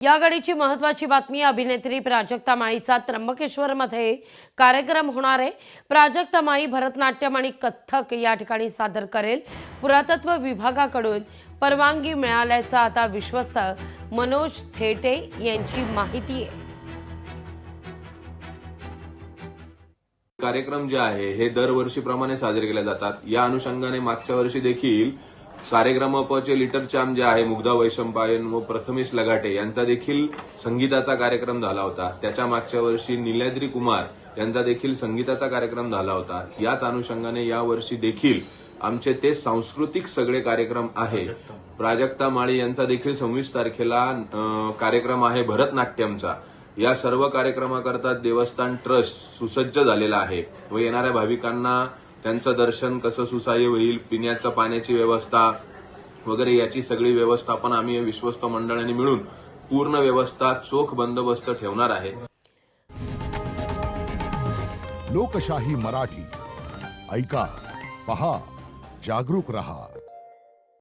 या घडीची महत्त्वाची बातमी अभिनेत्री प्राजक्ता माळीचा त्र्यंबकेश्वरमध्ये कार्यक्रम होणार आहे। प्राजक्ता माळी भरतनाट्यम आणि कथ्थक या ठिकाणी सादर करेल। पुरातत्व विभागाकडून परवानगी मिळाल्याचा आता विश्वस्त मनोज थेटे यांची माहिती आहे। कार्यक्रम जे आहे हे दरवर्षीप्रमाणे साजरे केले जातात। या अनुषंगाने मागच्या वर्षी देखील सारेगमपचे लिटर चॅम्प जे आहे मुग्धा वैशंपायन व प्रथमेश लगाटे यांचा देखील संगीताचा कार्यक्रम झाला होता। त्याच्या मागच्या वर्षी नीलाद्री कुमार यांचा देखील संगीताचा कार्यक्रम झाला होता। याच अनुषंगाने या वर्षी देखील आमचे ते सांस्कृतिक सगळे कार्यक्रम आहे। प्राजक्ता माळी यांचा देखील 26 तारखेला कार्यक्रम आहे भरतनाट्यमचा। या सर्व कार्यक्रमाकरता देवस्थान ट्रस्ट सुसज्ज झालेला आहे व येणाऱ्या भाविकांना त्यांचं दर्शन कसं सुसह्य होईल, पिण्याच्या पाण्याची व्यवस्था वगैरे याची सगळी व्यवस्थापन आम्ही विश्वस्त मंडळाने मिळून पूर्ण व्यवस्था चोख बंदोबस्त ठेवणार आहे। लोकशाही मराठी ऐका, पहा, जागरूक रहा।